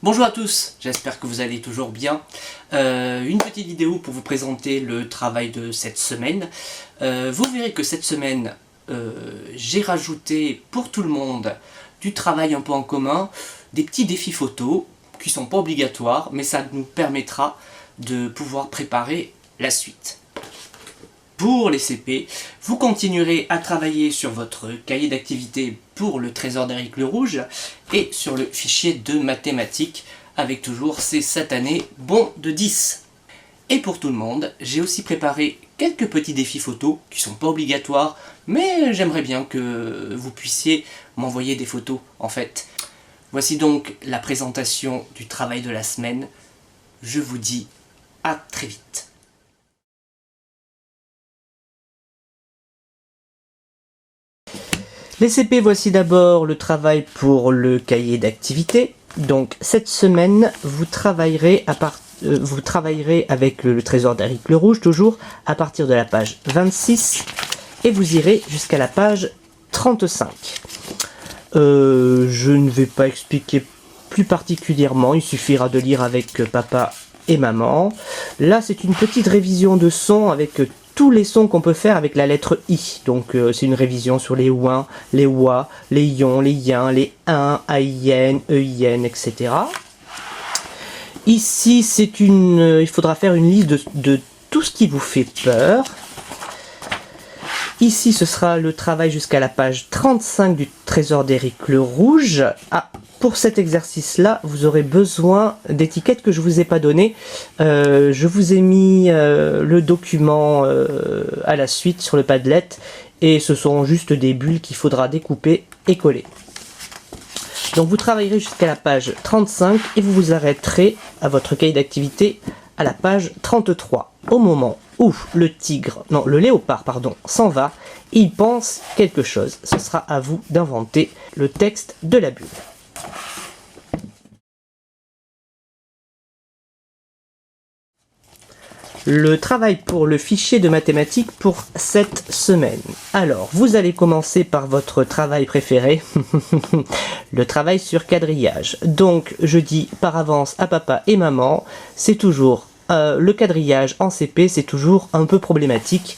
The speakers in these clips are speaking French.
Bonjour à tous, j'espère que vous allez toujours bien. Une petite vidéo pour vous présenter le travail de cette semaine. Vous verrez que cette semaine, j'ai rajouté pour tout le monde du travail un peu en commun, des petits défis photos qui ne sont pas obligatoires, mais ça nous permettra de pouvoir préparer la suite. Pour les CP, vous continuerez à travailler sur votre cahier d'activité pour le trésor d'Éric Le Rouge et sur le fichier de mathématiques avec toujours ces satanés bons de 10. Et pour tout le monde, j'ai aussi préparé quelques petits défis photos qui ne sont pas obligatoires, mais j'aimerais bien que vous puissiez m'envoyer des photos en fait. Voici donc la présentation du travail de la semaine. Je vous dis à très vite. Les CP, voici d'abord le travail pour le cahier d'activité. Donc cette semaine, vous travaillerez avec le trésor d'Éric Le Rouge, toujours à partir de la page 26, et vous irez jusqu'à la page 35. Je ne vais pas expliquer plus particulièrement, il suffira de lire avec papa et maman. Là, c'est une petite révision de son avec tous les sons qu'on peut faire avec la lettre I. Donc c'est une révision sur les ouin, les oua, les ion, les yin, les in, aïen, eien, etc. Ici, il faudra faire une liste de tout ce qui vous fait peur. Ici, ce sera le travail jusqu'à la page 35 du trésor d'Éric Le Rouge. Ah, pour cet exercice-là, vous aurez besoin d'étiquettes que je ne vous ai pas données. Je vous ai mis le document à la suite sur le Padlet. Et ce sont juste des bulles qu'il faudra découper et coller. Donc vous travaillerez jusqu'à la page 35 et vous vous arrêterez à votre cahier d'activité à la page 33. Au moment où le léopard, s'en va, il pense quelque chose. Ce sera à vous d'inventer le texte de la bulle. Le travail pour le fichier de mathématiques pour cette semaine. Alors, vous allez commencer par votre travail préféré, le travail sur quadrillage. Donc, je dis par avance à papa et maman, c'est toujours le quadrillage en CP, c'est toujours un peu problématique.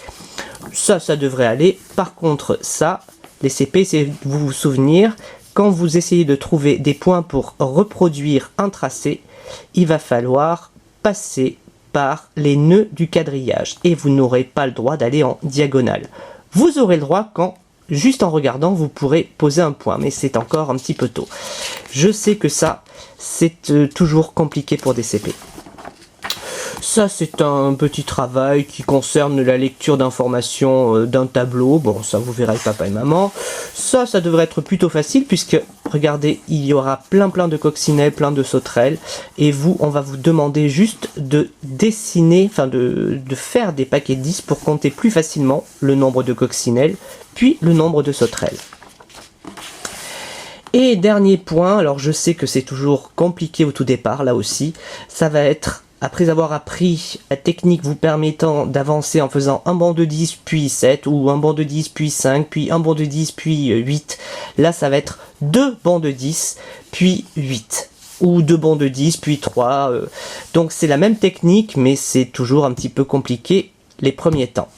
Ça devrait aller. Par contre, les CP, c'est vous vous souvenir, quand vous essayez de trouver des points pour reproduire un tracé, il va falloir passer par les nœuds du quadrillage et vous n'aurez pas le droit d'aller en diagonale. Vous aurez le droit quand, juste en regardant, vous pourrez poser un point, mais c'est encore un petit peu tôt. Je sais que ça, c'est toujours compliqué pour des CP. Ça, c'est un petit travail qui concerne la lecture d'informations d'un tableau. Bon, ça, vous verrez papa et maman. Ça devrait être plutôt facile puisque, regardez, il y aura plein de coccinelles, plein de sauterelles. Et on va vous demander juste de dessiner, de faire des paquets de 10 pour compter plus facilement le nombre de coccinelles, puis le nombre de sauterelles. Et dernier point, alors je sais que c'est toujours compliqué au tout départ, là aussi, ça va être... Après avoir appris la technique vous permettant d'avancer en faisant un banc de 10 puis 7, ou un banc de 10 puis 5, puis un banc de 10 puis 8, là ça va être 2 bancs de 10 puis 8, ou 2 bancs de 10 puis 3. Donc c'est la même technique, mais c'est toujours un petit peu compliqué les premiers temps.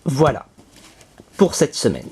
Voilà pour cette semaine.